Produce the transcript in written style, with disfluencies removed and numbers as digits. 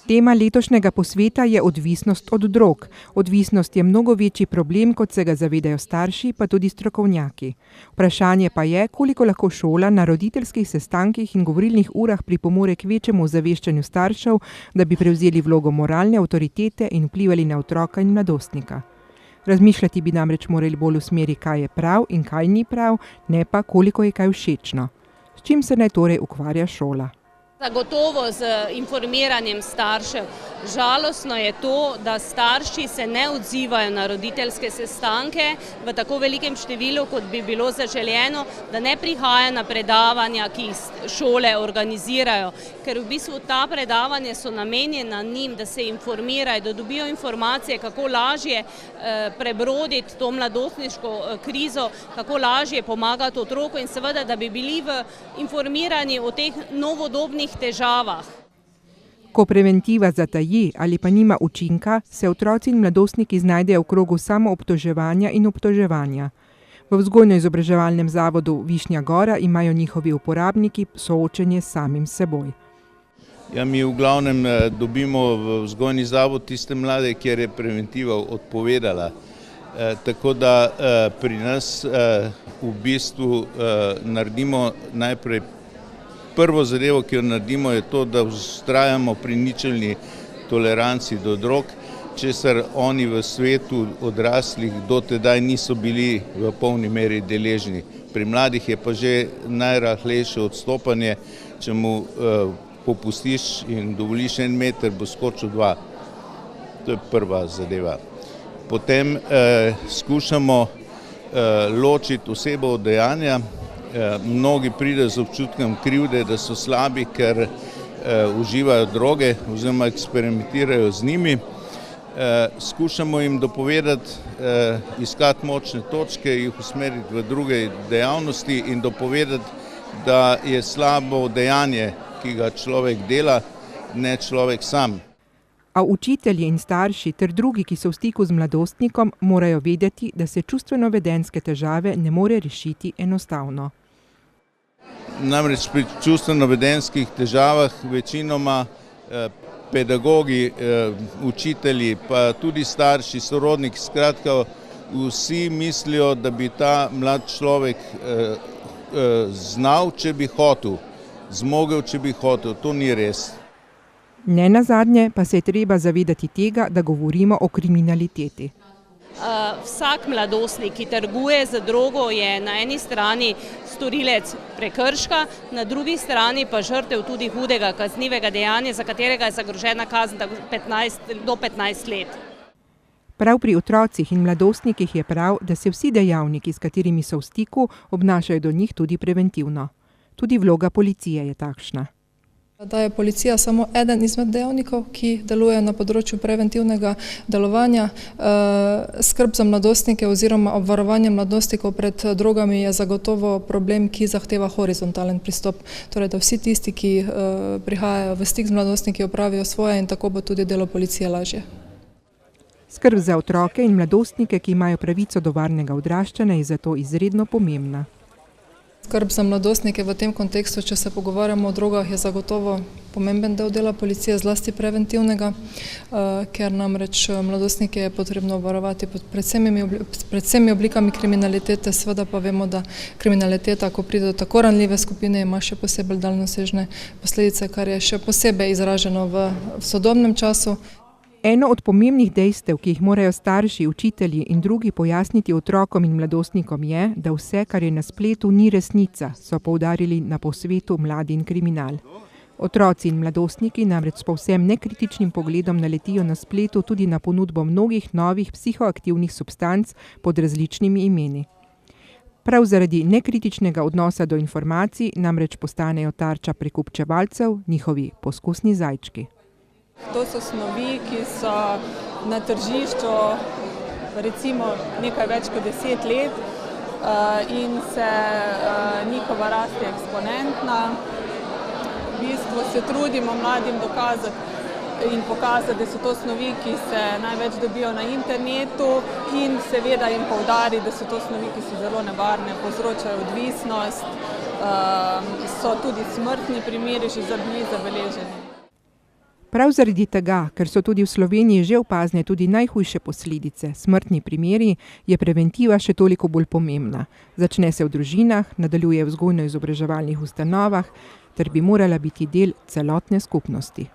Tema letošnjega posveta je odvisnost od drog. Odvisnost je mnogo večji problem, kot se ga zavedajo starši, pa tudi strokovnjaki. Vprašanje pa je, koliko lahko šola na roditeljskih sestankih in govorilnih urah pripomore k večjemu ozaveščanju staršev, da bi prevzeli vlogo moralne avtoritete in vplivali na otroka in mladostnika. Razmišljati bi namreč morali bolj v smeri, kaj je prav in kaj ni prav, ne pa koliko je kaj všečno. S čim se naj torej ukvarja šola? Zagotovo z informiranjem staršev. Žalostno je to, da starši se ne odzivajo na roditeljske sestanke v tako velikem številu, kot bi bilo zaželeno, da ne prihaja na predavanja, ki jih šole organizirajo. Ker v bistvu ta predavanja so namenjena njim, da se informirajo, da dobijo informacije, kako lažje prebroditi to mladostniško krizo, kako lažje pomagati otroku in seveda, da bi bili informirani o teh novodobnih težavah. Ko preventiva zataji ali pa nima učinka, se otroci in mladostniki znajdejo v krogu samoobtoževanja in obtoževanja. V vzgojno-izobraževalnem zavodu Višnja Gora imajo njihovi uporabniki soočenje s samim seboj. Ja, mi v glavnem dobimo v vzgojni zavod tiste mlade, kjer je preventiva odpovedala. Tako da pri nas v bistvu naredimo najprej prvo zadevo, ki jo naredimo, je to, da vztrajamo pri ničelni toleranci do drog, česar oni v svetu odraslih do tedaj niso bili v polni meri deležni. Pri mladih je pa že najrahlejše odstopanje, če mu popustiš in dovoliš 1 meter, bo skočil 2. To je prva zadeva. Potem skušamo ločiti osebo od dejanja. Mnogi pridejo z občutkom krivde, da so slabi, ker uživajo droge oziroma eksperimentirajo z njimi. Skušamo jim dopovedati, iskati močne točke, jih usmeriti v druge dejavnosti in dopovedati, da je slabo dejanje, ki ga človek dela, ne človek sam. A učitelji in starši ter drugi, ki so v stiku z mladostnikom, morajo vedeti, da se čustveno-vedenjske težave ne more rešiti enostavno. Namreč pri čustveno-vedenjskih težavah večinoma pedagogi, učitelji, pa tudi starši, sorodniki, skratka vsi mislijo, da bi ta mlad človek znal, če bi hotel, zmogel, če bi hotel. To ni res. Ne nazadnje pa se je treba zavedati tega, da govorimo o kriminaliteti. Vsak mladostnik, ki trguje z drogo, je na eni strani storilec prekrška, na drugi strani pa žrtev tudi hudega kaznivega dejanja, za katerega je zagrožena kazen do 15 let. Prav pri otrocih in mladostnikih je prav, da se vsi dejavniki, s katerimi so v stiku, obnašajo do njih tudi preventivno. Tudi vloga policije je takšna. Da je policija samo eden izmed dejavnikov, ki deluje na področju preventivnega delovanja. Skrb za mladostnike oziroma obvarovanje mladostnikov pred drogami je zagotovo problem, ki zahteva horizontalen pristop. Torej, da vsi tisti, ki prihajajo v stik z mladostniki, opravijo svoje in tako bo tudi delo policije lažje. Skrb za otroke in mladostnike, ki imajo pravico do varnega odraščanja, je zato izredno pomembna. Skrb za mladostnike v tem kontekstu, če se pogovarjamo o drogah, je zagotovo pomemben del dela policije, zlasti preventivnega, ker namreč mladostnike je potrebno varovati pred vsemi oblikami kriminalitete. Seveda pa vemo, da kriminaliteta, ko pride do tako ranljive skupine, ima še posebej daljnosežne posledice, kar je še posebej izraženo v sodobnem času. Eno od pomembnih dejstev, ki jih morajo starši, učitelji in drugi pojasniti otrokom in mladostnikom je, da vse, kar je na spletu, ni resnica, so poudarili na posvetu Mladi in kriminal. Otroci in mladostniki namreč s povsem nekritičnim pogledom naletijo na spletu tudi na ponudbo mnogih novih psihoaktivnih substanc pod različnimi imeni. Prav zaradi nekritičnega odnosa do informacij namreč postanejo tarča prekupčevalcev, njihovi poskusni zajčki. To so snovi, ki so na tržišču recimo nekaj več kot 10 let in se njihova rast je eksponentna. V bistvu se trudimo mladim dokazati in pokazati, da so to snovi, ki se največ dobijo na internetu in seveda jim poudariti, da so to snovi, ki so zelo nevarne, povzročajo odvisnost, so tudi smrtni primeri že bili zabeleženi. Prav zaradi tega, ker so tudi v Sloveniji že opazne tudi najhujše posledice, smrtni primeri, je preventiva še toliko bolj pomembna. Začne se v družinah, nadaljuje v vzgojno-izobraževalnih ustanovah, ter bi morala biti del celotne skupnosti.